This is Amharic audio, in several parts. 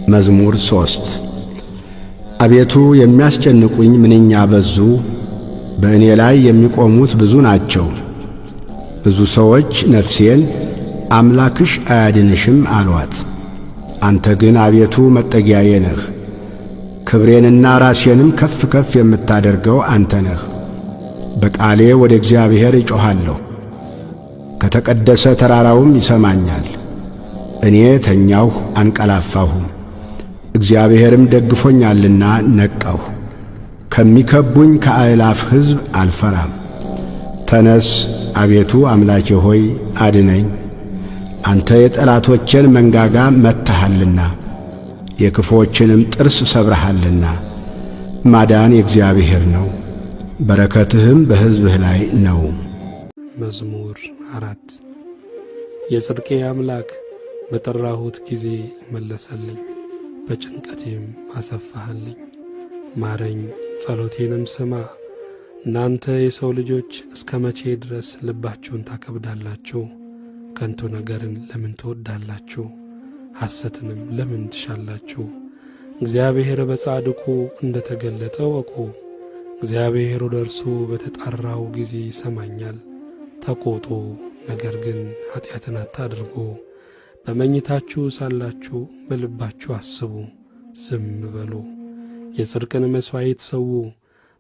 መዝሙር 3 አቤቱ የሚያስጨንቁኝ ምንኛ በዙ፣ በእኔ ላይ የሚቆሙት ብዙ ናቸው። ብዙ ሰዎች ነፍሴን አምላክሽ አያድንሽም አሏት። አንተ ግን አቤቱ መጠጊያዬ ነህ፣ ክብሬንና ራሴንም ከፍ ከፍ የምታደርገው አንተ ነህ። በቃሌ ወደ እግዚአብሔር እጮኻለሁ፣ ከተቀደሰ ተራራውም ይሰማኛል። እኔ ተኛሁ አንቀላፋሁም፣ እግዚአብሔርም ደግፎኛልና ነቃሁ። ከሚከቡኝ ከአእላፍ ሕዝብ አልፈራም። ተነስ አቤቱ አምላኬ ሆይ አድነኝ። አንተ የጠላቶቼን መንጋጋ መትሃልና የክፉዎችንም ጥርስ ሰብረሃልና። ማዳን የእግዚአብሔር ነው፣ በረከትህም በሕዝብህ ላይ ነው። መዝሙር 4 የጽድቄ አምላክ በጠራሁት ጊዜ መለሰልኝ፣ በጭንቀቴም አሰፋህልኝ። ማረኝ ጸሎቴንም ስማ። እናንተ የሰው ልጆች እስከ መቼ ድረስ ልባችሁን ታከብዳላችሁ? ከንቱ ነገርን ለምን ትወዳላችሁ? ሐሰትንም ለምን ትሻላችሁ? እግዚአብሔር በጻድቁ እንደ ተገለጠ ወቁ። እግዚአብሔር ወደ እርሱ በተጣራው ጊዜ ይሰማኛል። ተቆጡ፣ ነገር ግን ኀጢአትን አታድርጉ። በመኝታችሁ ሳላችሁ በልባችሁ አስቡ፣ ዝም በሉ። የጽድቅን መሥዋዕት ሰዉ፣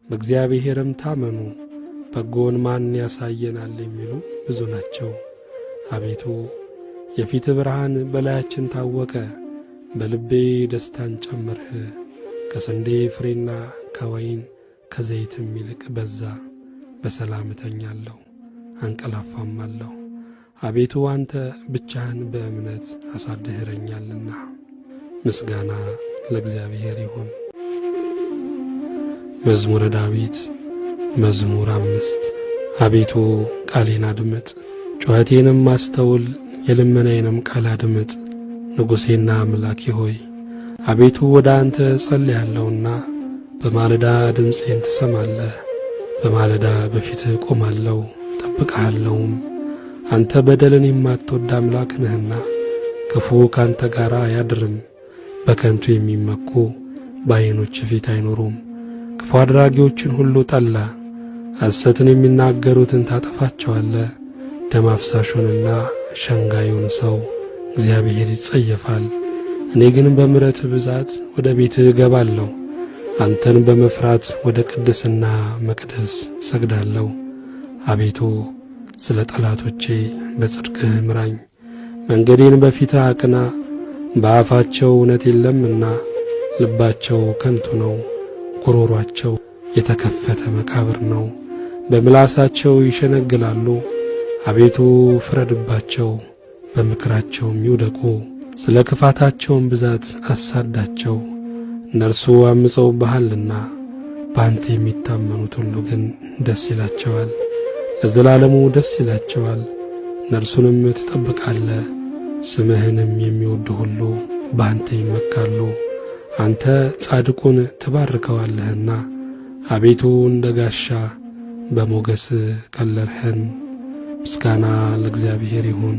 በእግዚአብሔርም ታመኑ። በጎን ማን ያሳየናል የሚሉ ብዙ ናቸው። አቤቱ የፊት ብርሃን በላያችን ታወቀ፣ በልቤ ደስታን ጨመርህ። ከስንዴ ፍሬና ከወይን ከዘይትም ይልቅ በዛ። በሰላም እተኛለሁ አንቀላፋማለሁ። አቤቱ አንተ ብቻህን በእምነት አሳድኸኛልና። ምስጋና ለእግዚአብሔር ይሁን። መዝሙረ ዳዊት መዝሙር 5 አቤቱ ቃሌን አድምጥ፣ ጩኸቴንም አስተውል፣ የልመናዬንም ቃል አድምጥ። ንጉሴና አምላኬ ሆይ አቤቱ ወደ አንተ ጸልያለሁና በማለዳ ድምፄን ትሰማለህ። በማለዳ በፊትህ ቆማለሁ ጠብቅሃለሁም። አንተ በደልን የማትወድ አምላክ ነህና ክፉ ካንተ ጋር አያድርም። በከንቱ የሚመኩ በዓይኖች ፊት አይኖሩም። ክፉ አድራጊዎችን ሁሉ ጠላ፣ ሐሰትን የሚናገሩትን ታጠፋቸዋለህ። ደም አፍሳሹንና ሸንጋዩን ሰው እግዚአብሔር ይጸየፋል። እኔ ግን በምሕረትህ ብዛት ወደ ቤትህ እገባለሁ። አንተን በመፍራት ወደ ቅድስና መቅደስ ሰግዳለሁ። አቤቱ ስለ ጠላቶቼ በጽድቅህ ምራኝ፣ መንገዴን በፊትህ አቅና። በአፋቸው እውነት የለምና ልባቸው ከንቱ ነው። ጉሮሮአቸው የተከፈተ መቃብር ነው፣ በምላሳቸው ይሸነግላሉ። አቤቱ ፍረድባቸው፣ በምክራቸውም ይውደቁ። ስለ ክፋታቸውም ብዛት አሳዳቸው። እነርሱ አምፀውብሃልና በአንተ የሚታመኑት ሁሉ ግን ደስ ይላቸዋል፣ ለዘላለሙ ደስ ይላቸዋል። እነርሱንም ትጠብቃለህ፣ ስምህንም የሚወዱ ሁሉ በአንተ ይመካሉ። አንተ ጻድቁን ትባርከዋለህና አቤቱ እንደ ጋሻ በሞገስ ከለልኸን። ምስጋና ለእግዚአብሔር ይሁን።